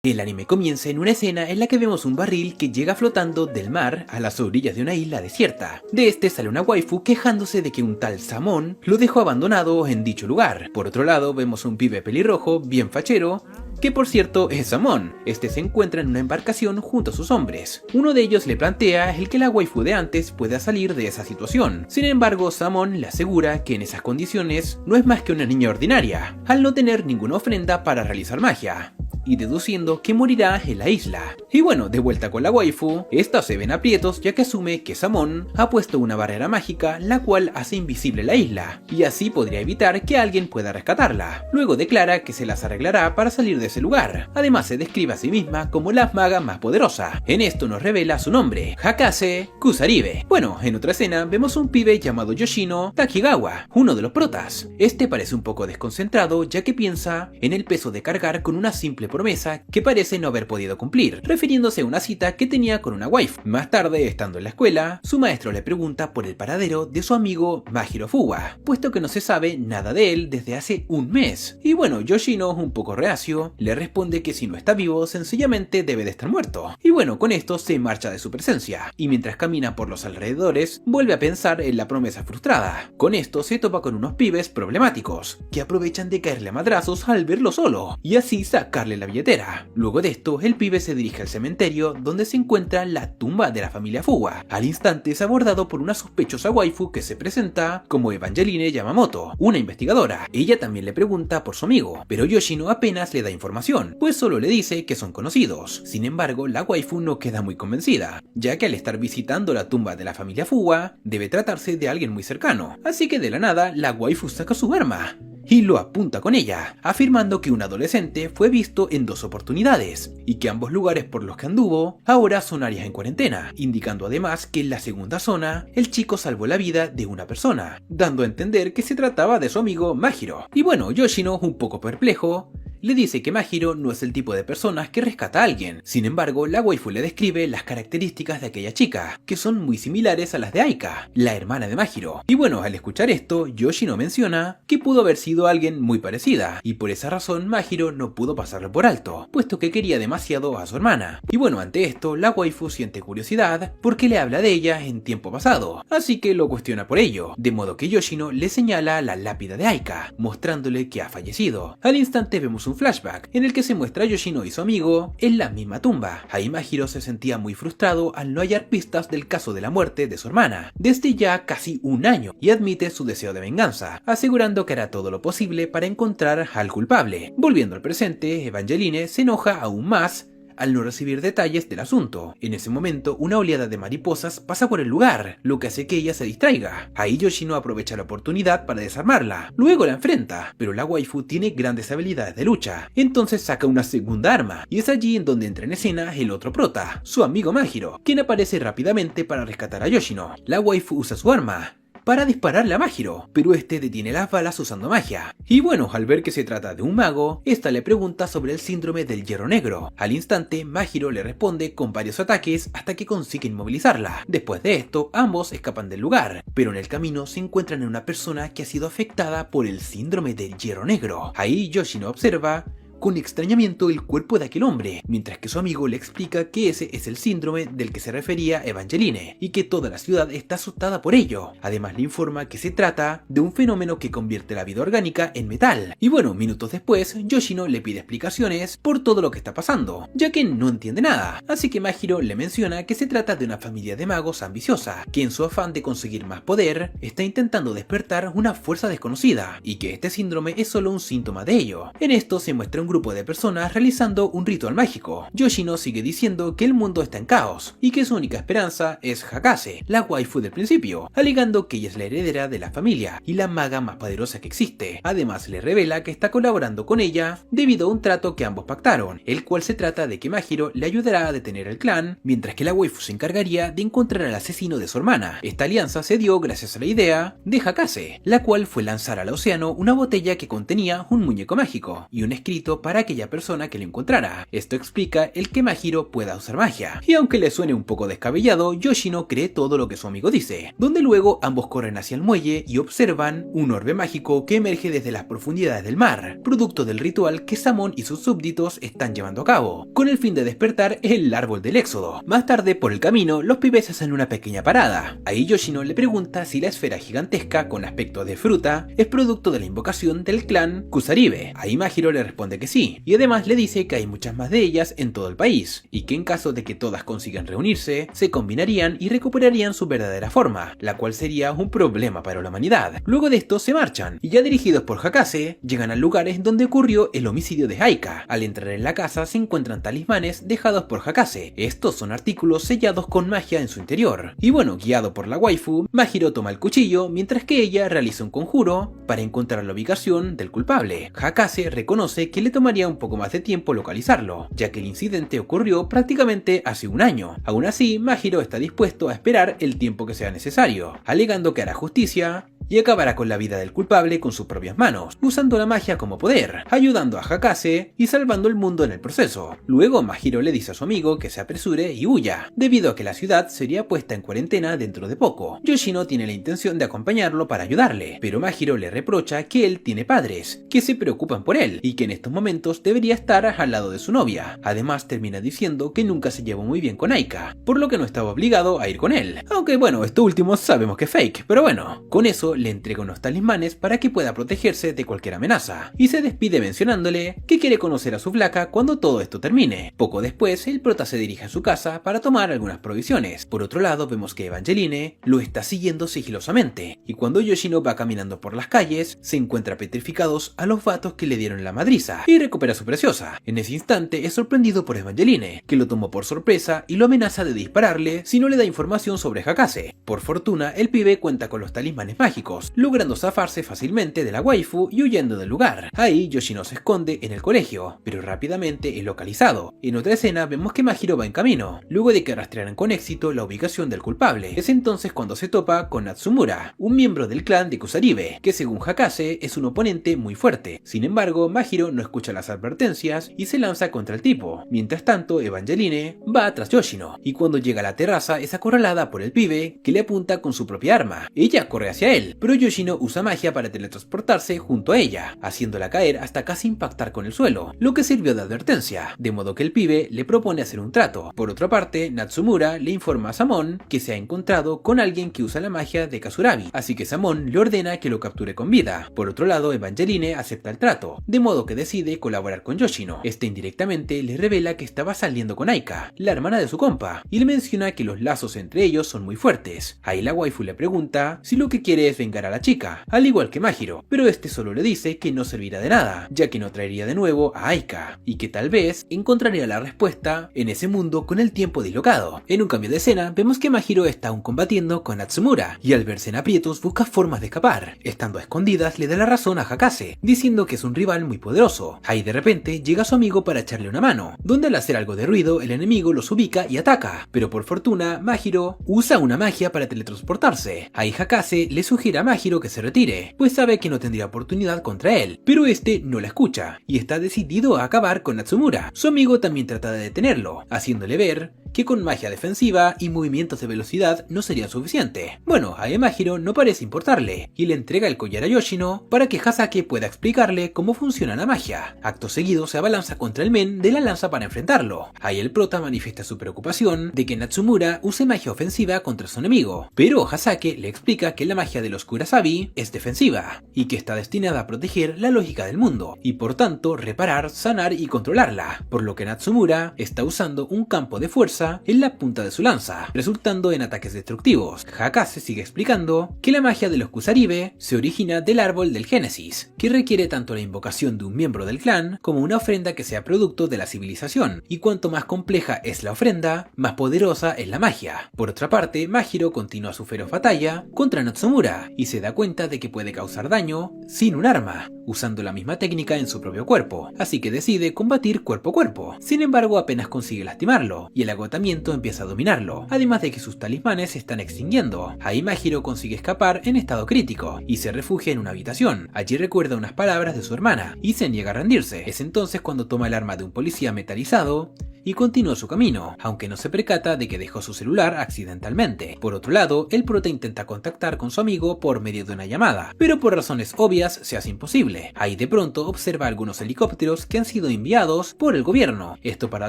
El anime comienza en una escena en la que vemos un barril que llega flotando del mar a las orillas de una isla desierta. De este sale una waifu quejándose de que un tal Samon lo dejó abandonado en dicho lugar. Por otro lado vemos un pibe pelirrojo bien fachero, que por cierto es Samon. Este se encuentra en una embarcación junto a sus hombres. Uno de ellos le plantea el que la waifu de antes pueda salir de esa situación. Sin embargo, Samon le asegura que en esas condiciones no es más que una niña ordinaria, al no tener ninguna ofrenda para realizar magia, y deduciendo que morirá en la isla. Y bueno, de vuelta con la waifu, esta se ven aprietos ya que asume que Samon ha puesto una barrera mágica la cual hace invisible la isla, y así podría evitar que alguien pueda rescatarla. Luego declara que se las arreglará para salir de ese lugar. Además se describe a sí misma como la maga más poderosa. En esto nos revela su nombre, Hakase Kusaribe. Bueno, en otra escena vemos un pibe llamado Yoshino Takigawa, uno de los protas. Este parece un poco desconcentrado ya que piensa en el peso de cargar con una simple promesa que parece no haber podido cumplir, refiriéndose a una cita que tenía con una waifu. Más tarde, estando en la escuela, su maestro le pregunta por el paradero de su amigo Majiro Fuwa, puesto que no se sabe nada de él desde hace un mes. Y bueno, Yoshino, un poco reacio, le responde que si no está vivo, sencillamente debe de estar muerto. Y bueno, con esto se marcha de su presencia, y mientras camina por los alrededores, vuelve a pensar en la promesa frustrada. Con esto se topa con unos pibes problemáticos, que aprovechan de caerle a madrazos al verlo solo, y así sacarle la billetera. Luego de esto, el pibe se dirige al cementerio donde se encuentra la tumba de la familia Fuwa. Al instante es abordado por una sospechosa waifu que se presenta como Evangeline Yamamoto, una investigadora. Ella también le pregunta por su amigo, pero Yoshino apenas le da información, pues solo le dice que son conocidos. Sin embargo, la waifu no queda muy convencida, ya que al estar visitando la tumba de la familia Fuwa, debe tratarse de alguien muy cercano. Así que de la nada, la waifu saca su arma y lo apunta con ella, afirmando que un adolescente fue visto en 2 oportunidades, y que ambos lugares por los que anduvo ahora son áreas en cuarentena, indicando además que en la segunda zona el chico salvó la vida de una persona, dando a entender que se trataba de su amigo Majiro. Y bueno, Yoshino, un poco perplejo, le dice que Majiro no es el tipo de personas que rescata a alguien. Sin embargo, la waifu le describe las características de aquella chica, que son muy similares a las de Aika, la hermana de Majiro. Y bueno, al escuchar esto, Yoshino menciona que pudo haber sido alguien muy parecida, y por esa razón Majiro no pudo pasarlo por alto, puesto que quería demasiado a su hermana. Y bueno, ante esto, la waifu siente curiosidad porque le habla de ella en tiempo pasado, así que lo cuestiona por ello, de modo que Yoshino le señala la lápida de Aika, mostrándole que ha fallecido. Al instante vemos un flashback en el que se muestra a Yoshino y su amigo en la misma tumba. Ahí Majiro se sentía muy frustrado al no hallar pistas del caso de la muerte de su hermana desde ya casi un año, y admite su deseo de venganza, asegurando que hará todo lo posible para encontrar al culpable. Volviendo al presente, Evangeline se enoja aún más al no recibir detalles del asunto. En ese momento, una oleada de mariposas pasa por el lugar, lo que hace que ella se distraiga. Ahí Yoshino aprovecha la oportunidad para desarmarla. Luego la enfrenta, pero la waifu tiene grandes habilidades de lucha. Entonces saca una segunda arma, y es allí en donde entra en escena el otro prota, su amigo Majiro, quien aparece rápidamente para rescatar a Yoshino. La waifu usa su arma para dispararle a Majiro, pero este detiene las balas usando magia. Y bueno, al ver que se trata de un mago, esta le pregunta sobre el síndrome del hierro negro. Al instante, Majiro le responde con varios ataques hasta que consigue inmovilizarla. Después de esto, ambos escapan del lugar, pero en el camino se encuentran en una persona que ha sido afectada por el síndrome del hierro negro. Ahí Yoshino observa con extrañamiento el cuerpo de aquel hombre, mientras que su amigo le explica que ese es el síndrome del que se refería Evangeline, y que toda la ciudad está asustada por ello. Además le informa que se trata de un fenómeno que convierte la vida orgánica en metal. Y bueno, minutos después, Yoshino le pide explicaciones por todo lo que está pasando, ya que no entiende nada. Así que Majiro le menciona que se trata de una familia de magos ambiciosa, que en su afán de conseguir más poder, está intentando despertar una fuerza desconocida, y que este síndrome es solo un síntoma de ello. En esto se muestra un grupo de personas realizando un ritual mágico. Yoshino sigue diciendo que el mundo está en caos y que su única esperanza es Hakase, la waifu del principio, alegando que ella es la heredera de la familia y la maga más poderosa que existe. Además le revela que está colaborando con ella debido a un trato que ambos pactaron, el cual se trata de que Majiro le ayudará a detener el clan, mientras que la waifu se encargaría de encontrar al asesino de su hermana. Esta alianza se dio gracias a la idea de Hakase, la cual fue lanzar al océano una botella que contenía un muñeco mágico y un escrito objeto para aquella persona que lo encontrara. Esto explica el que Mahiro pueda usar magia. Y aunque le suene un poco descabellado, Yoshino cree todo lo que su amigo dice, donde luego ambos corren hacia el muelle y observan un orbe mágico que emerge desde las profundidades del mar, producto del ritual que Samon y sus súbditos están llevando a cabo, con el fin de despertar el árbol del éxodo. Más tarde, por el camino, los pibes hacen una pequeña parada. Ahí Yoshino le pregunta si la esfera gigantesca con aspecto de fruta es producto de la invocación del clan Kusaribe. Ahí Mahiro le responde que sí, y además le dice que hay muchas más de ellas en todo el país, y que en caso de que todas consigan reunirse, se combinarían y recuperarían su verdadera forma, la cual sería un problema para la humanidad. Luego de esto se marchan, y ya dirigidos por Hakase, llegan al lugar donde ocurrió el homicidio de Aika. Al entrar en la casa se encuentran talismanes dejados por Hakase. Estos son artículos sellados con magia en su interior. Y bueno, guiado por la waifu, Mahiro toma el cuchillo mientras que ella realiza un conjuro para encontrar la ubicación del culpable. Hakase reconoce que le tomaría un poco más de tiempo localizarlo, ya que el incidente ocurrió prácticamente hace un año. Aún así, Mahiro está dispuesto a esperar el tiempo que sea necesario, alegando que hará justicia y acabará con la vida del culpable con sus propias manos, usando la magia como poder, ayudando a Hakase y salvando el mundo en el proceso. Luego Mahiro le dice a su amigo que se apresure y huya, debido a que la ciudad sería puesta en cuarentena dentro de poco. Yoshino tiene la intención de acompañarlo para ayudarle, pero Mahiro le reprocha que él tiene padres, que se preocupan por él y que en estos momentos debería estar al lado de su novia. Además termina diciendo que nunca se llevó muy bien con Aika, por lo que no estaba obligado a ir con él. Aunque bueno, esto último sabemos que es fake, pero bueno, con eso le entrega unos talismanes para que pueda protegerse de cualquier amenaza, y se despide mencionándole que quiere conocer a su flaca cuando todo esto termine. Poco después, el prota se dirige a su casa para tomar algunas provisiones. Por otro lado, vemos que Evangeline lo está siguiendo sigilosamente, y cuando Yoshino va caminando por las calles, se encuentra petrificados a los vatos que le dieron la madriza, y recupera su preciosa. En ese instante es sorprendido por Evangeline, que lo tomó por sorpresa y lo amenaza de dispararle si no le da información sobre Hakase. Por fortuna, el pibe cuenta con los talismanes mágicos, logrando zafarse fácilmente de la waifu y huyendo del lugar. Ahí Yoshino se esconde en el colegio, pero rápidamente es localizado. En otra escena vemos que Mahiro va en camino, luego de que rastrearan con éxito la ubicación del culpable. Es entonces cuando se topa con Natsumura, un miembro del clan de Kusaribe, que según Hakase es un oponente muy fuerte. Sin embargo, Mahiro no escucha las advertencias y se lanza contra el tipo. Mientras tanto, Evangeline va tras Yoshino, y cuando llega a la terraza es acorralada por el pibe que le apunta con su propia arma. Ella corre hacia él, pero Yoshino usa magia para teletransportarse junto a ella, haciéndola caer hasta casi impactar con el suelo, lo que sirvió de advertencia, de modo que el pibe le propone hacer un trato. Por otra parte, Natsumura le informa a Samon que se ha encontrado con alguien que usa la magia de Kasurabi, así que Samon le ordena que lo capture con vida. Por otro lado, Evangeline acepta el trato, de modo que decide colaborar con Yoshino. Este indirectamente le revela que estaba saliendo con Aika, la hermana de su compa, y le menciona que los lazos entre ellos son muy fuertes. Ahí la waifu le pregunta si lo que quiere es vengar a la chica, al igual que Mahiro, pero este solo le dice que no servirá de nada, ya que no traería de nuevo a Aika, y que tal vez encontraría la respuesta en ese mundo con el tiempo dislocado. En un cambio de escena, vemos que Mahiro está aún combatiendo con Natsumura, y al verse en aprietos busca formas de escapar. Estando a escondidas le da la razón a Hakase, diciendo que es un rival muy poderoso. Ahí de repente llega su amigo para echarle una mano, donde al hacer algo de ruido el enemigo los ubica y ataca, pero por fortuna Mahiro usa una magia para teletransportarse. Ahí Hakase le sugiere a Mahiro que se retire, pues sabe que no tendría oportunidad contra él, pero este no la escucha, y está decidido a acabar con Natsumura. Su amigo también trata de detenerlo, haciéndole ver que con magia defensiva y movimientos de velocidad no sería suficiente. Bueno, a Mahiro no parece importarle, y le entrega el collar a Yoshino para que Hasake pueda explicarle cómo funciona la magia. Acto seguido se abalanza contra el men de la lanza para enfrentarlo. Ahí el prota manifiesta su preocupación de que Natsumura use magia ofensiva contra su enemigo, pero Hasake le explica que la magia de los Kurasabi es defensiva, y que está destinada a proteger la lógica del mundo, y por tanto reparar, sanar y controlarla, por lo que Natsumura está usando un campo de fuerza en la punta de su lanza, resultando en ataques destructivos. Hakase sigue explicando que la magia de los Kusaribe se origina del árbol del Génesis, que requiere tanto la invocación de un miembro del clan como una ofrenda que sea producto de la civilización, y cuanto más compleja es la ofrenda, más poderosa es la magia. Por otra parte, Mahiro continúa su feroz batalla contra Natsumura, y se da cuenta de que puede causar daño sin un arma, usando la misma técnica en su propio cuerpo, así que decide combatir cuerpo a cuerpo. Sin embargo, apenas consigue lastimarlo, y el agotamiento empieza a dominarlo, además de que sus talismanes se están extinguiendo. Ahí Majiro consigue escapar en estado crítico, y se refugia en una habitación. Allí recuerda unas palabras de su hermana, y se niega a rendirse. Es entonces cuando toma el arma de un policía metalizado, y continúa su camino, aunque no se percata de que dejó su celular accidentalmente. Por otro lado, el prota intenta contactar con su amigo por medio de una llamada, pero por razones obvias se hace imposible. Ahí de pronto observa algunos helicópteros que han sido enviados por el gobierno, esto para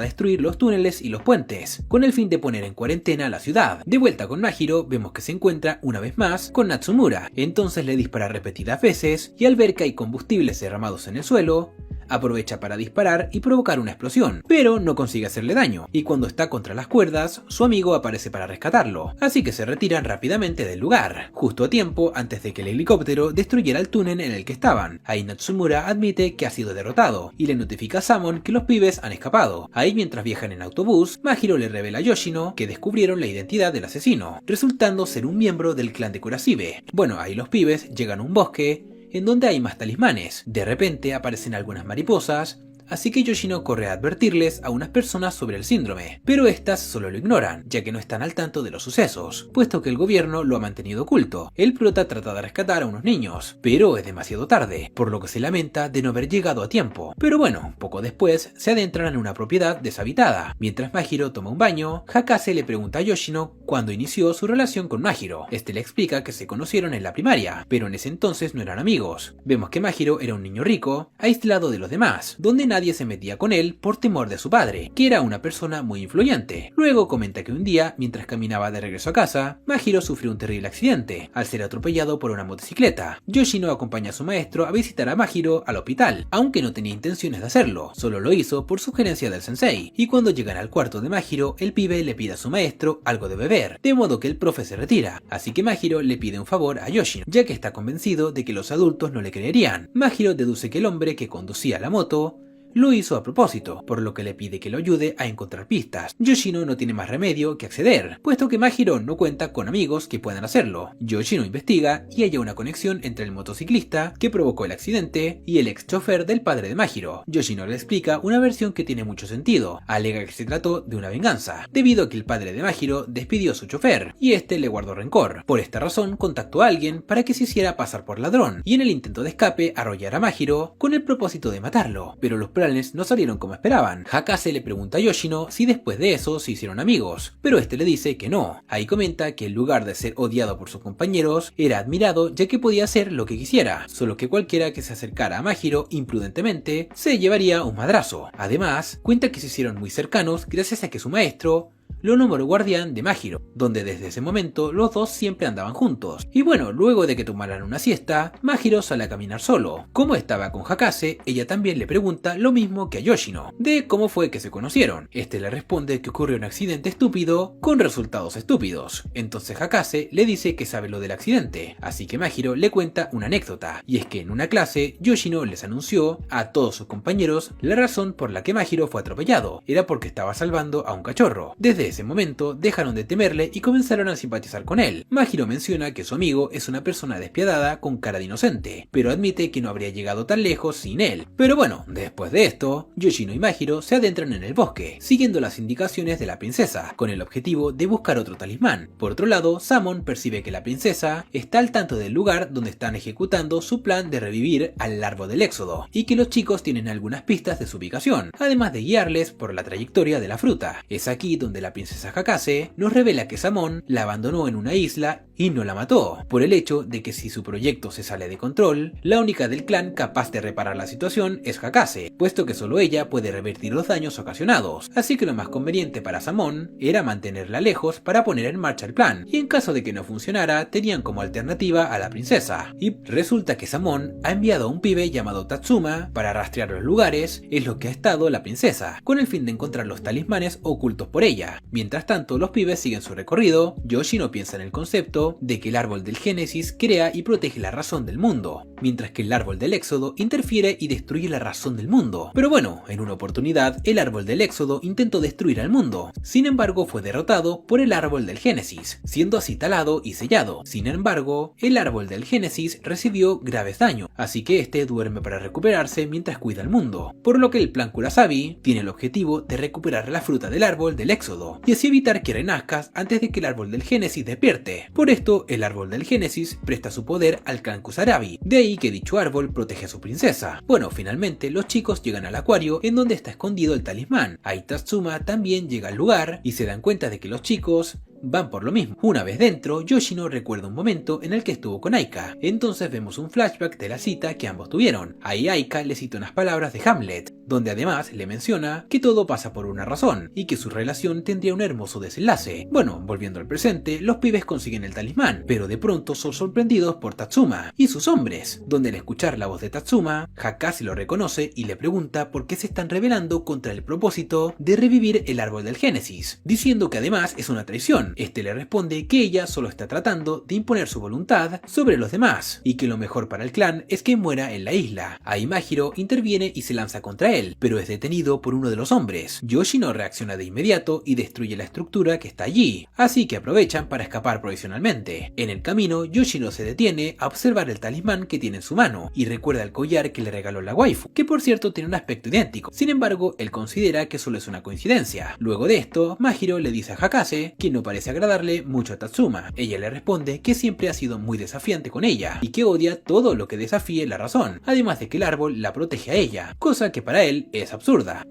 destruir los túneles y los puentes, con el fin de poner en cuarentena la ciudad. De vuelta con Majiro, vemos que se encuentra una vez más con Natsumura, entonces le dispara repetidas veces, y al ver que hay combustibles derramados en el suelo, aprovecha para disparar y provocar una explosión, pero no consigue hacerle daño, y cuando está contra las cuerdas, su amigo aparece para rescatarlo, así que se retiran rápidamente del lugar, justo a tiempo antes de que el helicóptero destruyera el túnel en el que estaban. Ahí Natsumura admite que ha sido derrotado, y le notifica a Samon que los pibes han escapado. Ahí mientras viajan en autobús, Majiro le revela a Yoshino que descubrieron la identidad del asesino, resultando ser un miembro del clan de Kurasibe. Bueno, ahí los pibes llegan a un bosque en donde hay más talismanes. De repente aparecen algunas mariposas, así que Yoshino corre a advertirles a unas personas sobre el síndrome, pero estas solo lo ignoran, ya que no están al tanto de los sucesos, puesto que el gobierno lo ha mantenido oculto. El prota trata de rescatar a unos niños, pero es demasiado tarde, por lo que se lamenta de no haber llegado a tiempo. Pero bueno, poco después se adentran en una propiedad deshabitada. Mientras Majiro toma un baño, Hakase le pregunta a Yoshino cuándo inició su relación con Majiro. Este le explica que se conocieron en la primaria, pero en ese entonces no eran amigos. Vemos que Majiro era un niño rico, aislado de los demás, donde nadie se metía con él por temor de su padre, que era una persona muy influyente. Luego comenta que un día, mientras caminaba de regreso a casa, Majiro sufrió un terrible accidente, al ser atropellado por una motocicleta. Yoshino acompaña a su maestro a visitar a Majiro al hospital, aunque no tenía intenciones de hacerlo, solo lo hizo por sugerencia del sensei, y cuando llegan al cuarto de Majiro, el pibe le pide a su maestro algo de beber, de modo que el profe se retira, así que Majiro le pide un favor a Yoshino, ya que está convencido de que los adultos no le creerían. Majiro deduce que el hombre que conducía la moto lo hizo a propósito, por lo que le pide que lo ayude a encontrar pistas. Yoshino no tiene más remedio que acceder, puesto que Majiro no cuenta con amigos que puedan hacerlo. Yoshino investiga y halla una conexión entre el motociclista que provocó el accidente y el ex chofer del padre de Majiro. Yoshino le explica una versión que tiene mucho sentido, alega que se trató de una venganza, debido a que el padre de Majiro despidió a su chofer, y este le guardó rencor. Por esta razón contactó a alguien para que se hiciera pasar por ladrón, y en el intento de escape arrollara a Majiro con el propósito de matarlo, pero los planes no salieron como esperaban. Hakase le pregunta a Yoshino si después de eso se hicieron amigos, pero este le dice que no. Ahí comenta que en lugar de ser odiado por sus compañeros, era admirado ya que podía hacer lo que quisiera, solo que cualquiera que se acercara a Majiro imprudentemente se llevaría un madrazo. Además, cuenta que se hicieron muy cercanos gracias a que su maestro lo nombró guardián de Majiro, donde desde ese momento los dos siempre andaban juntos. Y bueno, luego de que tomaran una siesta, Majiro sale a caminar solo. Como estaba con Hakase, ella también le pregunta lo mismo que a Yoshino, de cómo fue que se conocieron. Este le responde que ocurrió un accidente estúpido con resultados estúpidos. Entonces Hakase le dice que sabe lo del accidente, así que Majiro le cuenta una anécdota, y es que en una clase Yoshino les anunció a todos sus compañeros la razón por la que Majiro fue atropellado, era porque estaba salvando a un cachorro. Desde ese momento dejaron de temerle y comenzaron a simpatizar con él. Majiro menciona que su amigo es una persona despiadada con cara de inocente, pero admite que no habría llegado tan lejos sin él. Pero bueno, después de esto, Yoshino y Majiro se adentran en el bosque, siguiendo las indicaciones de la princesa, con el objetivo de buscar otro talismán. Por otro lado, Samon percibe que la princesa está al tanto del lugar donde están ejecutando su plan de revivir al largo del éxodo, y que los chicos tienen algunas pistas de su ubicación, además de guiarles por la trayectoria de la fruta. Es aquí donde la princesa Hakase nos revela que Samon la abandonó en una isla y no la mató, por el hecho de que si su proyecto se sale de control, la única del clan capaz de reparar la situación es Hakase, puesto que solo ella puede revertir los daños ocasionados, así que lo más conveniente para Samon era mantenerla lejos para poner en marcha el plan, y en caso de que no funcionara, tenían como alternativa a la princesa. Y resulta que Samon ha enviado a un pibe llamado Tatsuma para rastrear los lugares en los que ha estado la princesa, con el fin de encontrar los talismanes ocultos por ella. Mientras tanto, los pibes siguen su recorrido. Yoshino piensa en el concepto sentido de que el árbol del Génesis crea y protege la razón del mundo, mientras que el árbol del Éxodo interfiere y destruye la razón del mundo. Pero bueno, en una oportunidad el árbol del Éxodo intentó destruir al mundo, sin embargo fue derrotado por el árbol del Génesis, siendo así talado y sellado. Sin embargo, el árbol del Génesis recibió graves daños, así que este duerme para recuperarse mientras cuida al mundo, por lo que el plan Kurasabi tiene el objetivo de recuperar la fruta del árbol del Éxodo, y así evitar que renazcas antes de que el árbol del Génesis despierte. Por esto, el árbol del Génesis presta su poder al clan Kusarabi, de ahí que dicho árbol protege a su princesa. Bueno, finalmente los chicos llegan al acuario en donde está escondido el talismán. Ahí Tatsuma también llega al lugar y se dan cuenta de que los chicos van por lo mismo. Una vez dentro, Yoshino recuerda un momento en el que estuvo con Aika. Entonces vemos un flashback de la cita que ambos tuvieron. Ahí Aika le cita unas palabras de Hamlet, donde además le menciona que todo pasa por una razón y que su relación tendría un hermoso desenlace. Bueno, volviendo al presente, los pibes consiguen el talismán, pero de pronto son sorprendidos por Tatsuma y sus hombres, donde al escuchar la voz de Tatsuma, Hakase lo reconoce y le pregunta por qué se están rebelando contra el propósito de revivir el árbol del Génesis, diciendo que además es una traición. Este le responde que ella solo está tratando de imponer su voluntad sobre los demás, y que lo mejor para el clan es que muera en la isla. Ahí Mahiro interviene y se lanza contra él, pero es detenido por uno de los hombres. Yoshino reacciona de inmediato y destruye la estructura que está allí, así que aprovechan para escapar provisionalmente. En el camino, Yoshino se detiene a observar el talismán que tiene en su mano, y recuerda el collar que le regaló la waifu, que por cierto tiene un aspecto idéntico. Sin embargo, él considera que solo es una coincidencia. Luego de esto, Mahiro le dice a Hakase que no parece agradarle mucho a Tatsuma. Ella le responde que siempre ha sido muy desafiante con ella, y que odia todo lo que desafíe la razón, además de que el árbol la protege a ella, cosa que para él es absurda.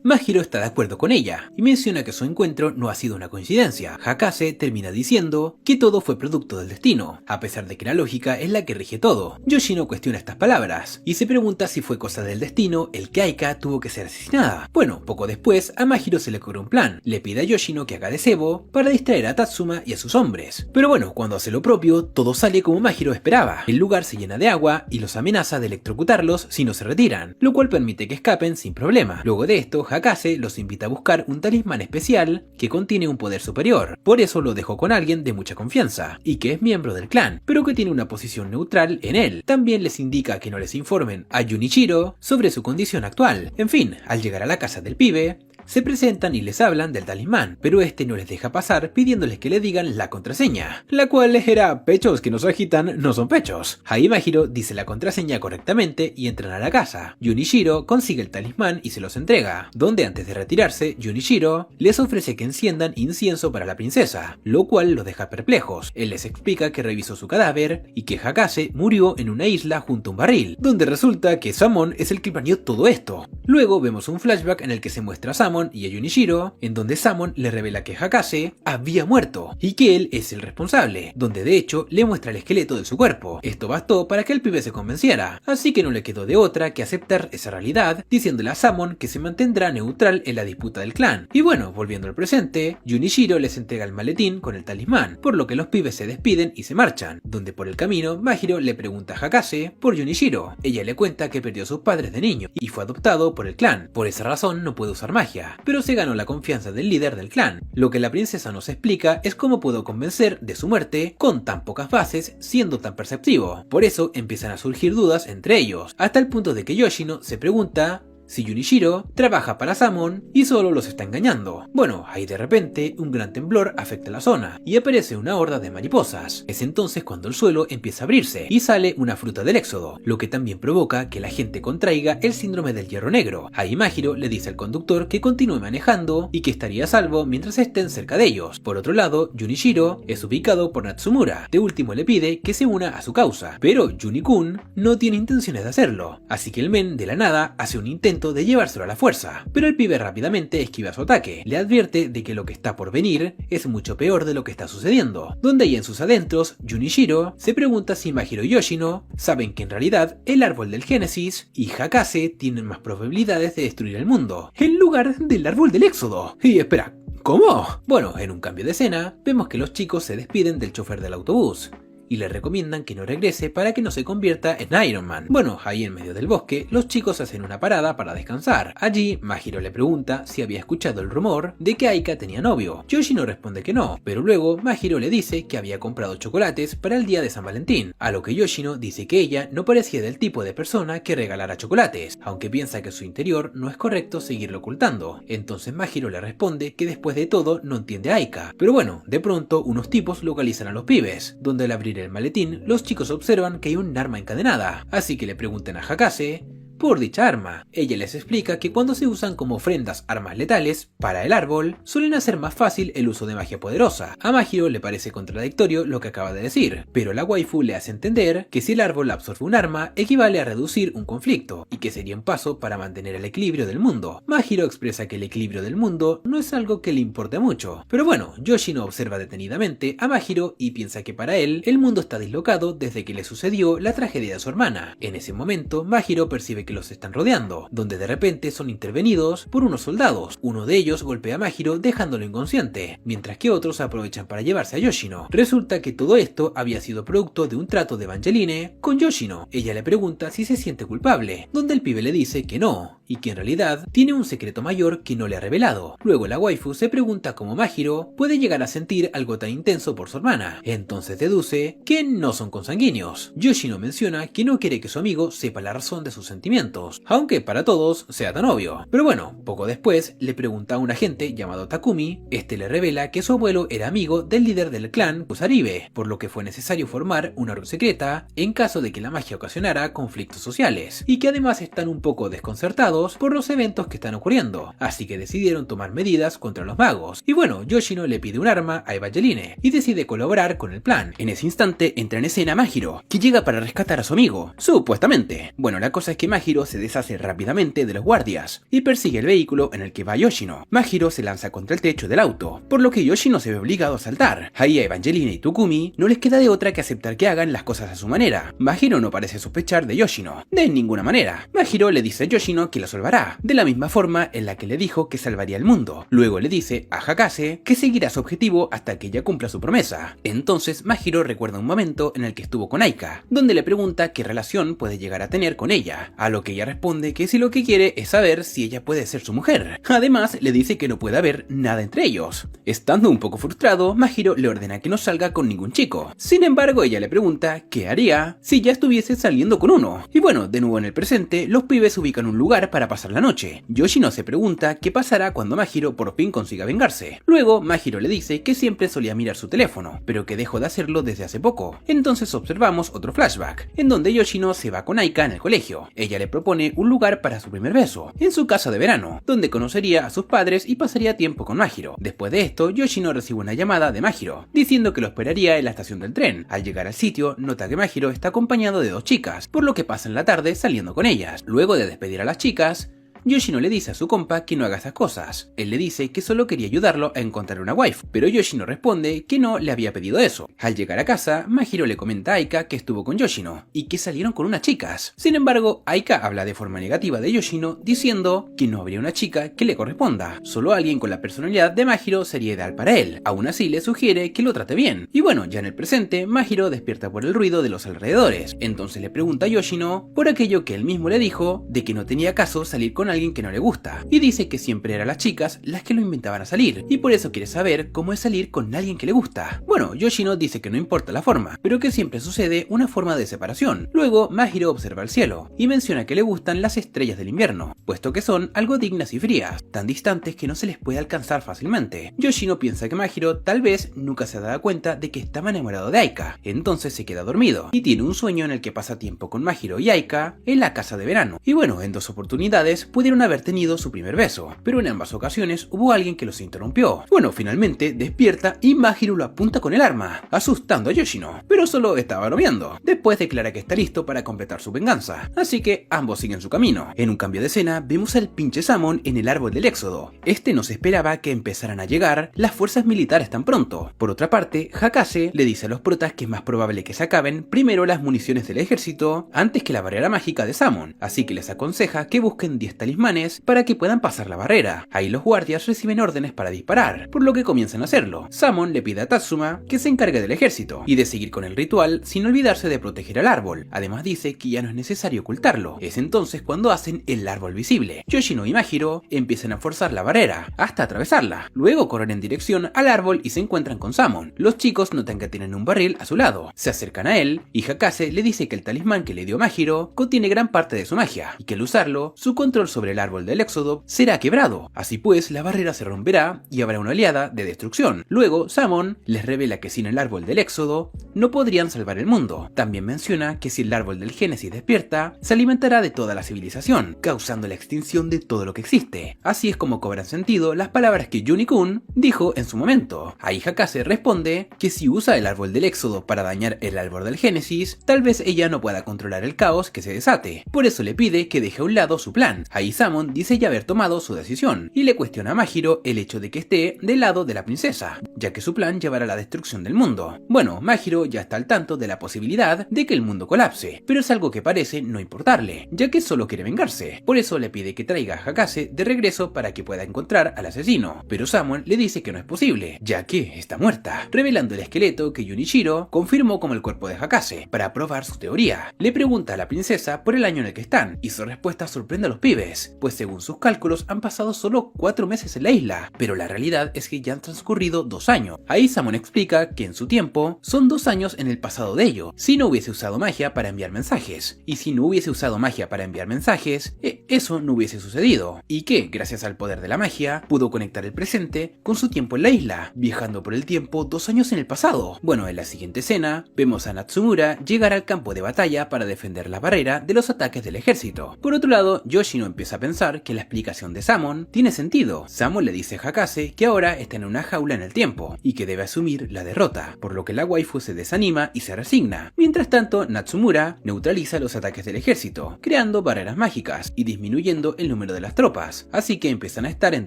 Mahiro está de acuerdo con ella, y menciona que su encuentro no ha sido una coincidencia. Hakase termina diciendo que todo fue producto del destino, a pesar de que la lógica es la que rige todo. Yoshino cuestiona estas palabras, y se pregunta si fue cosa del destino el que Aika tuvo que ser asesinada. Bueno, poco después, a Mahiro se le ocurre un plan. Le pide a Yoshino que haga de cebo para distraer a Tatsuma y a sus hombres. Pero bueno, cuando hace lo propio, todo sale como Mahiro esperaba. El lugar se llena de agua y los amenaza de electrocutarlos si no se retiran, lo cual permite que escapen sin problema. Luego de esto, Hakase los invita a buscar un talismán especial que contiene un poder superior. Por eso lo dejó con alguien de mucha confianza, y que es miembro del clan, pero que tiene una posición neutral en él. También les indica que no les informen a Junichiro sobre su condición actual. En fin, al llegar a la casa del pibe, se presentan y les hablan del talismán, pero este no les deja pasar pidiéndoles que le digan la contraseña, la cual era pechos que nos agitan no son pechos. Ahí Mahiro dice la contraseña correctamente y entran a la casa. Junichiro consigue el talismán y se los entrega, donde antes de retirarse, Junichiro les ofrece que enciendan incienso para la princesa, lo cual los deja perplejos. Él les explica que revisó su cadáver y que Hakase murió en una isla junto a un barril, donde resulta que Samon es el que planeó todo esto. Luego vemos un flashback en el que se muestra a Samon y a Junichiro, en donde Samon le revela que Hakase había muerto y que él es el responsable, donde de hecho le muestra el esqueleto de su cuerpo. Esto bastó para que el pibe se convenciera, así que no le quedó de otra que aceptar esa realidad, diciéndole a Samon que se mantendrá neutral en la disputa del clan. Y bueno, volviendo al presente, Junichiro les entrega el maletín con el talismán, por lo que los pibes se despiden y se marchan, donde por el camino Mahiro le pregunta a Hakase por Junichiro. Ella le cuenta que perdió a sus padres de niño y fue adoptado por el clan, por esa razón no puede usar magia, pero se ganó la confianza del líder del clan. Lo que la princesa nos explica es cómo pudo convencer de su muerte con tan pocas bases siendo tan perceptivo. Por eso empiezan a surgir dudas entre ellos, hasta el punto de que Yoshino se pregunta si Junichiro trabaja para Samon y solo los está engañando. Bueno, ahí de repente un gran temblor afecta la zona y aparece una horda de mariposas. Es entonces cuando el suelo empieza a abrirse y sale una fruta del éxodo, lo que también provoca que la gente contraiga el síndrome del hierro negro. Ahí Mahiro le dice al conductor que continúe manejando y que estaría a salvo mientras estén cerca de ellos. Por otro lado, Junichiro es ubicado por Natsumura. De último le pide que se una a su causa, pero Juni-kun no tiene intenciones de hacerlo, así que el men de la nada hace un intento de llevárselo a la fuerza, pero el pibe rápidamente esquiva su ataque. Le advierte de que lo que está por venir es mucho peor de lo que está sucediendo, donde ahí en sus adentros, Junichiro se pregunta si Mahiro y Yoshino saben que en realidad el árbol del Génesis y Hakase tienen más probabilidades de destruir el mundo, en lugar del árbol del Éxodo. Y espera, ¿cómo? Bueno, en un cambio de escena, vemos que los chicos se despiden del chofer del autobús, y le recomiendan que no regrese para que no se convierta en Iron Man. Bueno, ahí en medio del bosque, los chicos hacen una parada para descansar. Allí, Majiro le pregunta si había escuchado el rumor de que Aika tenía novio. Yoshino responde que no, pero luego Majiro le dice que había comprado chocolates para el día de San Valentín, a lo que Yoshino dice que ella no parecía del tipo de persona que regalara chocolates, aunque piensa que en su interior no es correcto seguirlo ocultando. Entonces Majiro le responde que después de todo no entiende a Aika. Pero bueno, de pronto unos tipos localizan a los pibes, donde al abrir el maletín los chicos observan que hay un arma encadenada, así que le preguntan a Hakase por dicha arma. Ella les explica que cuando se usan como ofrendas armas letales para el árbol, suelen hacer más fácil el uso de magia poderosa. A Majiro le parece contradictorio lo que acaba de decir, pero la waifu le hace entender que si el árbol absorbe un arma, equivale a reducir un conflicto, y que sería un paso para mantener el equilibrio del mundo. Majiro expresa que el equilibrio del mundo no es algo que le importe mucho, pero bueno, Yoshino observa detenidamente a Majiro y piensa que para él, el mundo está dislocado desde que le sucedió la tragedia de su hermana. En ese momento, Majiro percibe que los están rodeando, donde de repente son intervenidos por unos soldados. Uno de ellos golpea a Majiro dejándolo inconsciente, mientras que otros aprovechan para llevarse a Yoshino. Resulta que todo esto había sido producto de un trato de Evangeline con Yoshino. Ella le pregunta si se siente culpable, donde el pibe le dice que no, y que en realidad tiene un secreto mayor que no le ha revelado. Luego la waifu se pregunta cómo Majiro puede llegar a sentir algo tan intenso por su hermana, entonces deduce que no son consanguíneos. Yoshino menciona que no quiere que su amigo sepa la razón de sus sentimientos, aunque para todos sea tan obvio. Pero bueno, poco después le pregunta a un agente llamado Takumi. Este le revela que su abuelo era amigo del líder del clan Kusaribe, por lo que fue necesario formar una orden secreta en caso de que la magia ocasionara conflictos sociales, y que además están un poco desconcertados por los eventos que están ocurriendo, así que decidieron tomar medidas contra los magos. Y bueno, Yoshino le pide un arma a Evangeline y decide colaborar con el plan. En ese instante entra en escena Majiro, que llega para rescatar a su amigo, supuestamente. Bueno, la cosa es que Majiro se deshace rápidamente de los guardias y persigue el vehículo en el que va Yoshino. Majiro se lanza contra el techo del auto, por lo que Yoshino se ve obligado a saltar. Ahí a Evangeline y Takumi no les queda de otra que aceptar que hagan las cosas a su manera. Majiro no parece sospechar de Yoshino, de ninguna manera. Majiro le dice a Yoshino que lo salvará, de la misma forma en la que le dijo que salvaría el mundo. Luego le dice a Hakase que seguirá su objetivo hasta que ella cumpla su promesa. Entonces Majiro recuerda un momento en el que estuvo con Aika, donde le pregunta qué relación puede llegar a tener con ella, a lo que ella responde que si lo que quiere es saber si ella puede ser su mujer. Además, le dice que no puede haber nada entre ellos. Estando un poco frustrado, Majiro le ordena que no salga con ningún chico. Sin embargo, ella le pregunta qué haría si ya estuviese saliendo con uno. Y bueno, de nuevo en el presente, los pibes ubican un lugar para pasar la noche. Yoshino se pregunta qué pasará cuando Majiro por fin consiga vengarse. Luego, Majiro le dice que siempre solía mirar su teléfono, pero que dejó de hacerlo desde hace poco. Entonces observamos otro flashback, en donde Yoshino se va con Aika en el colegio. Ella le propone un lugar para su primer beso, en su casa de verano, donde conocería a sus padres y pasaría tiempo con Majiro. Después de esto, Yoshino recibe una llamada de Majiro, diciendo que lo esperaría en la estación del tren. Al llegar al sitio, nota que Majiro está acompañado de dos chicas, por lo que pasan la tarde saliendo con ellas. Luego de despedir a las chicas, Yoshino le dice a su compa que no haga esas cosas. Él le dice que solo quería ayudarlo a encontrar una waifu, pero Yoshino responde que no le había pedido eso. Al llegar a casa, Majiro le comenta a Aika que estuvo con Yoshino y que salieron con unas chicas. Sin embargo, Aika habla de forma negativa de Yoshino, diciendo que no habría una chica que le corresponda. Solo alguien con la personalidad de Majiro sería ideal para él. Aún así le sugiere que lo trate bien. Y bueno, ya en el presente, Majiro despierta por el ruido de los alrededores. Entonces le pregunta a Yoshino por aquello que él mismo le dijo de que no tenía caso salir con alguien que no le gusta, y dice que siempre eran las chicas las que lo inventaban a salir, y por eso quiere saber cómo es salir con alguien que le gusta. Bueno, Yoshino dice que no importa la forma, pero que siempre sucede una forma de separación. Luego, Majiro observa el cielo, y menciona que le gustan las estrellas del invierno, puesto que son algo dignas y frías, tan distantes que no se les puede alcanzar fácilmente. Yoshino piensa que Majiro tal vez nunca se ha dado cuenta de que estaba enamorado de Aika, entonces se queda dormido, y tiene un sueño en el que pasa tiempo con Majiro y Aika en la casa de verano. Y bueno, en dos oportunidades pudieron haber tenido su primer beso, pero en ambas ocasiones hubo alguien que los interrumpió. Bueno, finalmente despierta y Majiro lo apunta con el arma, asustando a Yoshino, pero solo estaba bromeando. Después declara que está listo para completar su venganza, así que ambos siguen su camino. En un cambio de escena vemos al pinche Samon en el árbol del éxodo. Este no se esperaba que empezaran a llegar las fuerzas militares tan pronto. Por otra parte, Hakase le dice a los protas que es más probable que se acaben primero las municiones del ejército antes que la barrera mágica de Samon, así que les aconseja que busquen 10 talismanes talismanes para que puedan pasar la barrera. Ahí los guardias reciben órdenes para disparar, por lo que comienzan a hacerlo. Samon le pide a Tatsuma que se encargue del ejército y de seguir con el ritual sin olvidarse de proteger al árbol. Además dice que ya no es necesario ocultarlo. Es entonces cuando hacen el árbol visible. Yoshino y Majiro empiezan a forzar la barrera hasta atravesarla. Luego corren en dirección al árbol y se encuentran con Samon. Los chicos notan que tienen un barril a su lado. Se acercan a él y Hakase le dice que el talismán que le dio Majiro contiene gran parte de su magia y que al usarlo, su control sobre el árbol del éxodo será quebrado. Así pues, la barrera se romperá y habrá una oleada de destrucción. Luego, Samon les revela que sin el árbol del éxodo no podrían salvar el mundo. También menciona que si el árbol del Génesis despierta, se alimentará de toda la civilización, causando la extinción de todo lo que existe. Así es como cobran sentido las palabras que Juni-kun dijo en su momento. Ahí Hakase responde que si usa el árbol del éxodo para dañar el árbol del Génesis, tal vez ella no pueda controlar el caos que se desate. Por eso le pide que deje a un lado su plan. Ahí Samon dice ya haber tomado su decisión y le cuestiona a Majiro el hecho de que esté del lado de la princesa, ya que su plan llevará a la destrucción del mundo. Bueno, Majiro ya está al tanto de la posibilidad de que el mundo colapse, pero es algo que parece no importarle, ya que solo quiere vengarse. Por eso le pide que traiga a Hakase de regreso para que pueda encontrar al asesino, pero Samon le dice que no es posible, ya que está muerta, revelando el esqueleto que Junichiro confirmó como el cuerpo de Hakase, para probar su teoría. Le pregunta a la princesa por el año en el que están, y su respuesta sorprende a los pibes, pues según sus cálculos han pasado solo 4 meses en la isla, pero la realidad es que ya han transcurrido 2 años. Ahí Samon explica que en su tiempo son 2 años en el pasado de ello, si no hubiese usado magia para enviar mensajes, y si no hubiese usado magia para enviar mensajes, eso no hubiese sucedido, y que, gracias al poder de la magia, pudo conectar el presente con su tiempo en la isla, viajando por el tiempo 2 años en el pasado. Bueno, en la siguiente escena, vemos a Natsumura llegar al campo de batalla para defender la barrera de los ataques del ejército. Por otro lado, Yoshino empieza a pensar que la explicación de Samon tiene sentido. Samon le dice a Hakase que ahora está en una jaula en el tiempo, y que debe asumir la derrota, por lo que la waifu se desanima y se resigna. Mientras tanto, Natsumura neutraliza los ataques del ejército, creando barreras mágicas y disminuyendo el número de las tropas, así que empiezan a estar en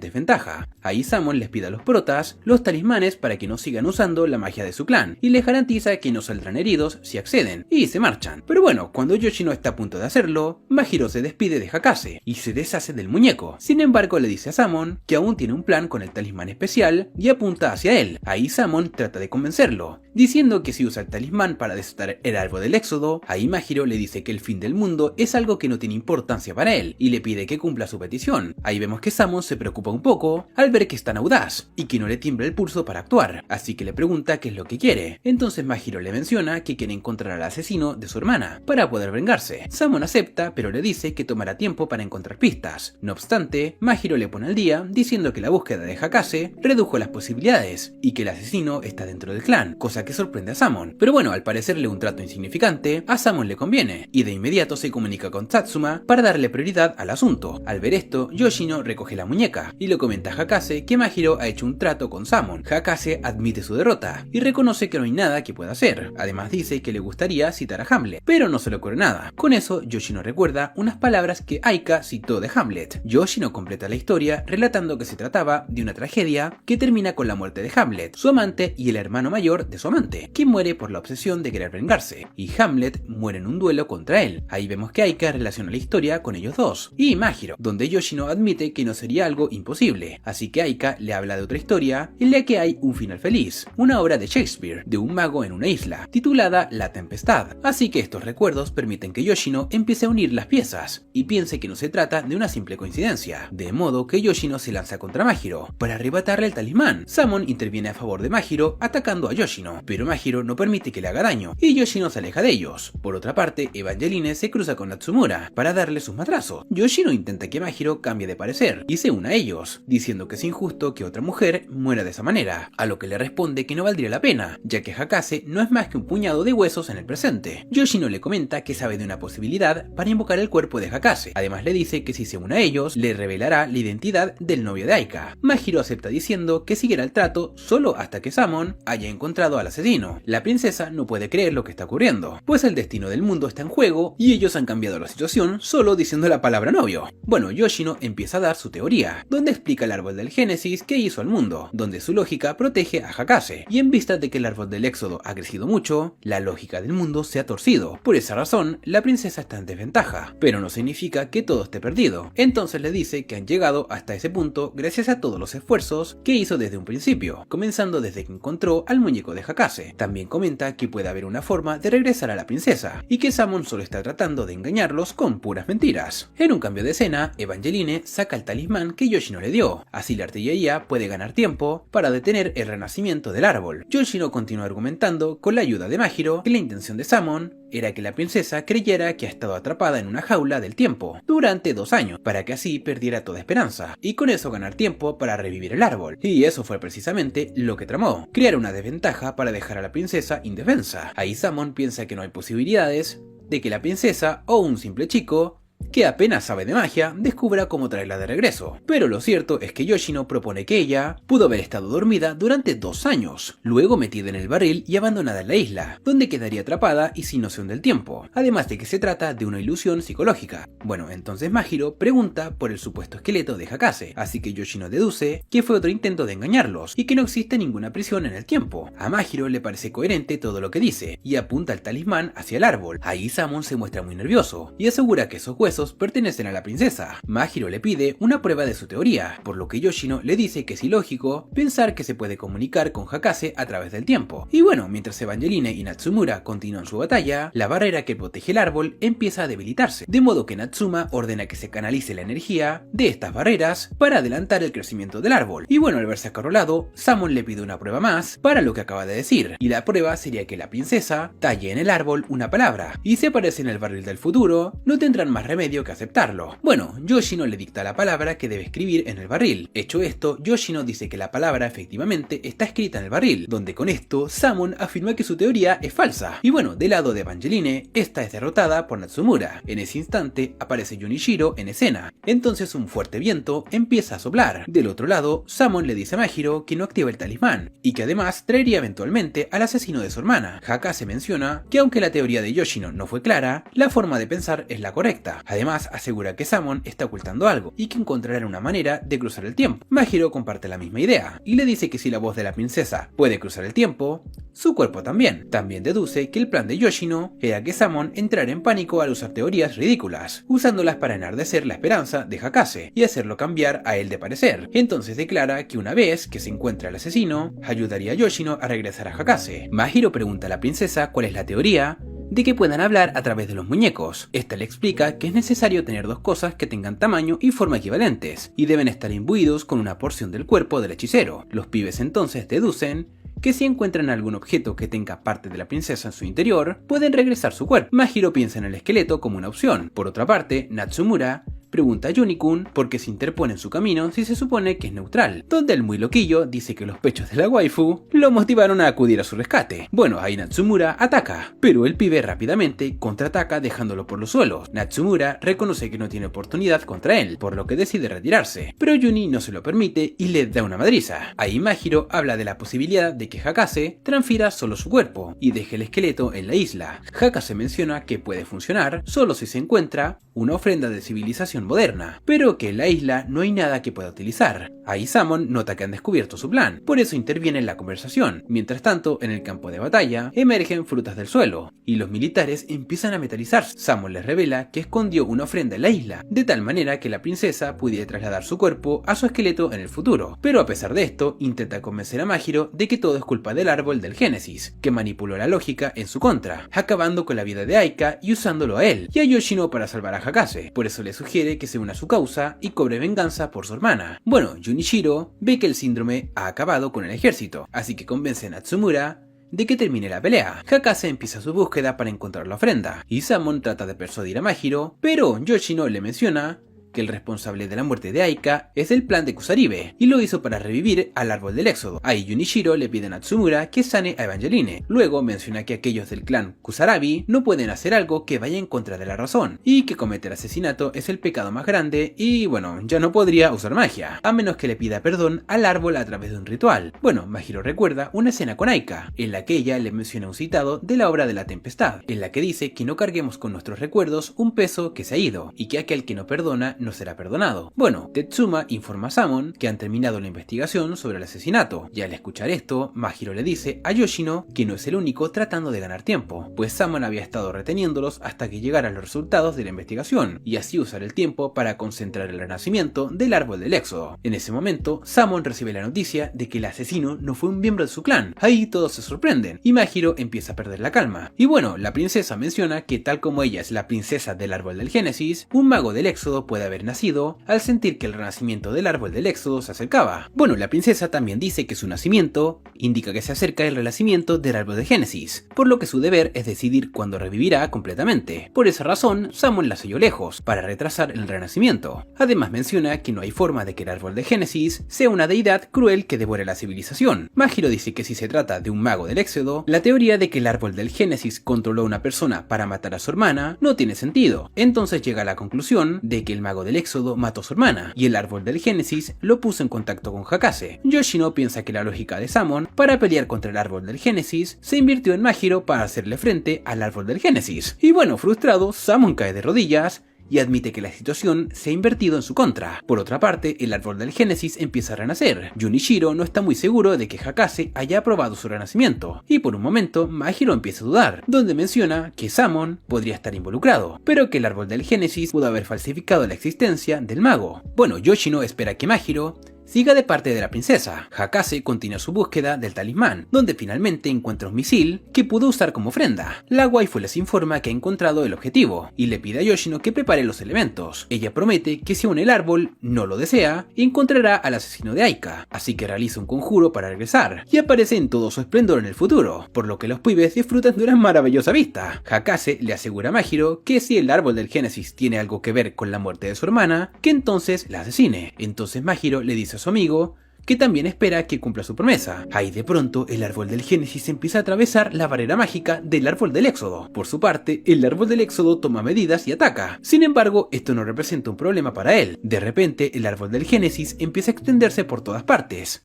desventaja. Ahí Samon les pide a los protas los talismanes para que no sigan usando la magia de su clan, y les garantiza que no saldrán heridos si acceden, y se marchan. Pero bueno, cuando Yoshino está a punto de hacerlo, Majiro se despide de Hakase y se deshace del muñeco. Sin embargo, le dice a Samon que aún tiene un plan con el talismán especial y apunta hacia él. Ahí Samon trata de convencerlo, diciendo que si usa el talismán para desatar el árbol del éxodo, ahí Majiro le dice que el fin del mundo es algo que no tiene importancia para él y le pide que cumpla su petición. Ahí vemos que Samon se preocupa un poco al ver que es tan audaz y que no le tiembla el pulso para actuar, así que le pregunta qué es lo que quiere. Entonces Majiro le menciona que quiere encontrar al asesino de su hermana para poder vengarse. Samon acepta, pero le dice que tomará tiempo para encontrar pistas. No obstante, Majiro le pone al día diciendo que la búsqueda de Hakase redujo las posibilidades y que el asesino está dentro del clan, cosa que sorprende a Samon. Pero bueno, al parecerle un trato insignificante, a Samon le conviene y de inmediato se comunica con Tatsuma para darle prioridad al asunto. Al ver esto, Yoshino recoge la muñeca y le comenta a Hakase que Majiro ha hecho un trato con Samon. Hakase admite su derrota y reconoce que no hay nada que pueda hacer. Además dice que le gustaría citar a Hamlet, pero no se le ocurre nada. Con eso, Yoshino recuerda unas palabras que Aika citó de Hamlet. Yoshino completa la historia relatando que se trataba de una tragedia que termina con la muerte de Hamlet, su amante y el hermano mayor de su amante, quien muere por la obsesión de querer vengarse, y Hamlet muere en un duelo contra él. Ahí vemos que Aika relaciona la historia con ellos dos, y Majiro, donde Yoshino admite que no sería algo imposible, así que Aika le habla de otra historia en la que hay un final feliz, una obra de Shakespeare, de un mago en una isla, titulada La Tempestad. Así que estos recuerdos permiten que Yoshino empiece a unir las piezas, y piense que no se trata de una simple coincidencia, de modo que Yoshino se lanza contra Majiro, para arrebatarle el talismán. Samon interviene a favor de Majiro atacando a Yoshino, pero Majiro no permite que le haga daño, y Yoshino se aleja de ellos. Por otra parte, Evangeline se cruza con Natsumura para darle sus madrazos. Yoshino intenta que Majiro cambie de parecer y se una a ellos, diciendo que es injusto que otra mujer muera de esa manera, a lo que le responde que no valdría la pena, ya que Hakase no es más que un puñado de huesos en el presente. Yoshino le comenta que sabe de una posibilidad para invocar el cuerpo de Hakase. Además le dice que si se une a ellos, le revelará la identidad del novio de Aika. Majiro acepta diciendo que seguirá el trato solo hasta que Samon haya encontrado al asesino. La princesa no puede creer lo que está ocurriendo, pues el destino del mundo está en juego y ellos han cambiado la situación solo diciendo la palabra novio. Bueno, Yoshino empieza a dar su teoría, donde explica el árbol del Génesis que hizo al mundo, donde su lógica protege a Hakase, y en vista de que el árbol del éxodo ha crecido mucho, la lógica del mundo se ha torcido. Por esa razón, la princesa está en desventaja, pero no significa que todo esté perdido. perdido. Entonces le dice que han llegado hasta ese punto gracias a todos los esfuerzos que hizo desde un principio, comenzando desde que encontró al muñeco de Hakase. También comenta que puede haber una forma de regresar a la princesa, y que Samon solo está tratando de engañarlos con puras mentiras. En un cambio de escena, Evangeline saca el talismán que Yoshino le dio, así la artillería puede ganar tiempo para detener el renacimiento del árbol. Yoshino continúa argumentando con la ayuda de Majiro que la intención de Samon era que la princesa creyera que ha estado atrapada en una jaula del tiempo durante 2 años, para que así perdiera toda esperanza, y con eso ganar tiempo para revivir el árbol. Y eso fue precisamente lo que tramó, crear una desventaja para dejar a la princesa indefensa. Ahí Samon piensa que no hay posibilidades de que la princesa o un simple chico que apenas sabe de magia, descubra cómo traerla de regreso. Pero lo cierto es que Yoshino propone que ella pudo haber estado dormida durante 2 años, luego metida en el barril y abandonada en la isla, donde quedaría atrapada y sin noción del tiempo, además de que se trata de una ilusión psicológica. Bueno, entonces Majiro pregunta por el supuesto esqueleto de Hakase, así que Yoshino deduce que fue otro intento de engañarlos y que no existe ninguna prisión en el tiempo. A Majiro le parece coherente todo lo que dice y apunta el talismán hacia el árbol. Ahí Samon se muestra muy nervioso y asegura que esos huesos pertenecen a la princesa. Majiro le pide una prueba de su teoría, por lo que Yoshino le dice que es ilógico pensar que se puede comunicar con Hakase a través del tiempo. Y bueno, mientras Evangeline y Natsumura continúan su batalla, la barrera que protege el árbol empieza a debilitarse, de modo que Natsuma ordena que se canalice la energía de estas barreras para adelantar el crecimiento del árbol. Y bueno, al verse acorralado, Samon le pide una prueba más para lo que acaba de decir, y la prueba sería que la princesa talle en el árbol una palabra, y si aparece en el barril del futuro, no tendrán más remedio que aceptarlo. Bueno, Yoshino le dicta la palabra que debe escribir en el barril. Hecho esto, Yoshino dice que la palabra efectivamente está escrita en el barril, donde con esto Samon afirma que su teoría es falsa. Y bueno, del lado de Evangeline, esta es derrotada por Natsumura. En ese instante aparece Junichiro en escena. Entonces un fuerte viento empieza a soplar. Del otro lado, Samon le dice a Majiro que no activa el talismán, y que además traería eventualmente al asesino de su hermana. Hakase menciona que aunque la teoría de Yoshino no fue clara, la forma de pensar es la correcta. Además, asegura que Samon está ocultando algo y que encontrarán una manera de cruzar el tiempo. Majiro comparte la misma idea y le dice que si la voz de la princesa puede cruzar el tiempo, su cuerpo también. También deduce que el plan de Yoshino era que Samon entrara en pánico al usar teorías ridículas, usándolas para enardecer la esperanza de Hakase y hacerlo cambiar a él de parecer. Entonces declara que una vez que se encuentra el asesino, ayudaría a Yoshino a regresar a Hakase. Majiro pregunta a la princesa cuál es la teoría de que puedan hablar a través de los muñecos. Esta le explica que es necesario tener 2 cosas que tengan tamaño y forma equivalentes, y deben estar imbuidos con una porción del cuerpo del hechicero. Los pibes entonces deducen que si encuentran algún objeto que tenga parte de la princesa en su interior, pueden regresar su cuerpo. Majiro piensa en el esqueleto como una opción. Por otra parte, Natsumura pregunta a Yunikun por qué se interpone en su camino si se supone que es neutral, donde el muy loquillo dice que los pechos de la waifu lo motivaron a acudir a su rescate. Bueno, ahí Natsumura ataca, pero el pibe rápidamente contraataca dejándolo por los suelos. Natsumura reconoce que no tiene oportunidad contra él, por lo que decide retirarse, pero Yuni no se lo permite y le da una madriza. Ahí Majiro habla de la posibilidad de que Hakase transfiera solo su cuerpo y deje el esqueleto en la isla. Hakase menciona que puede funcionar solo si se encuentra una ofrenda de civilización moderna, pero que en la isla no hay nada que pueda utilizar. Ahí Samon nota que han descubierto su plan, por eso interviene en la conversación. Mientras tanto, en el campo de batalla, emergen frutas del suelo, y los militares empiezan a metalizarse. Samon les revela que escondió una ofrenda en la isla, de tal manera que la princesa pudiera trasladar su cuerpo a su esqueleto en el futuro. Pero a pesar de esto, intenta convencer a Majiro de que todo es culpa del árbol del Génesis, que manipuló la lógica en su contra, acabando con la vida de Aika y usándolo a él, y a Yoshino para salvar a Hakase. Por eso le sugiere que se una a su causa y cobre venganza por su hermana. Bueno, Junichiro ve que el síndrome ha acabado con el ejército, así que convence a Natsumura de que termine la pelea. Hakase empieza su búsqueda para encontrar la ofrenda, y Samon trata de persuadir a Majiro, pero Yoshino le menciona que el responsable de la muerte de Aika es el plan de Kusaribe, y lo hizo para revivir al árbol del éxodo. Ahí Junichiro le pide a Natsumura que sane a Evangeline. Luego menciona que aquellos del clan Kusarabi no pueden hacer algo que vaya en contra de la razón, y que cometer asesinato es el pecado más grande, y bueno, ya no podría usar magia, a menos que le pida perdón al árbol a través de un ritual. Bueno, Majiro recuerda una escena con Aika, en la que ella le menciona un citado de la obra de la tempestad, en la que dice que no carguemos con nuestros recuerdos un peso que se ha ido, y que aquel que no perdona no será perdonado. Bueno, Tetsuma informa a Samon que han terminado la investigación sobre el asesinato, y al escuchar esto, Majiro le dice a Yoshino que no es el único tratando de ganar tiempo, pues Samon había estado reteniéndolos hasta que llegaran los resultados de la investigación, y así usar el tiempo para concentrar el renacimiento del árbol del éxodo. En ese momento, Samon recibe la noticia de que el asesino no fue un miembro de su clan. Ahí todos se sorprenden, y Majiro empieza a perder la calma. Y bueno, la princesa menciona que tal como ella es la princesa del árbol del Génesis, un mago del éxodo puede haber nacido al sentir que el renacimiento del árbol del éxodo se acercaba. Bueno, la princesa también dice que su nacimiento indica que se acerca el renacimiento del árbol del Génesis, por lo que su deber es decidir cuándo revivirá completamente. Por esa razón, Samon la selló lejos, para retrasar el renacimiento. Además menciona que no hay forma de que el árbol de Génesis sea una deidad cruel que devore la civilización. Majiro dice que si se trata de un mago del éxodo, la teoría de que el árbol del Génesis controló a una persona para matar a su hermana no tiene sentido. Entonces llega a la conclusión de que el mago del éxodo mató a su hermana, y el árbol del Génesis lo puso en contacto con Hakase. Yoshino piensa que la lógica de Samon para pelear contra el árbol del Génesis se invirtió en Majiro para hacerle frente al árbol del Génesis. Y bueno, frustrado, Samon cae de rodillas y admite que la situación se ha invertido en su contra. Por otra parte, el árbol del Génesis empieza a renacer. Junichiro no está muy seguro de que Hakase haya aprobado su renacimiento, y por un momento Majiro empieza a dudar, donde menciona que Samon podría estar involucrado, pero que el árbol del Génesis pudo haber falsificado la existencia del mago. Bueno, Yoshino espera que Majiro siga de parte de la princesa. Hakase continúa su búsqueda del talismán, donde finalmente encuentra un misil que pudo usar como ofrenda. La waifu les informa que ha encontrado el objetivo, y le pide a Yoshino que prepare los elementos. Ella promete que si aún el árbol no lo desea, encontrará al asesino de Aika, así que realiza un conjuro para regresar, y aparece en todo su esplendor en el futuro, por lo que los pibes disfrutan de una maravillosa vista. Hakase le asegura a Majiro que si el árbol del Génesis tiene algo que ver con la muerte de su hermana, que entonces la asesine. Entonces Majiro le dice a su amigo que también espera que cumpla su promesa. Ahí de pronto el árbol del Génesis empieza a atravesar la barrera mágica del árbol del éxodo. Por su parte, el árbol del éxodo toma medidas y ataca. Sin embargo, esto no representa un problema para él. De repente, el árbol del Génesis empieza a extenderse por todas partes.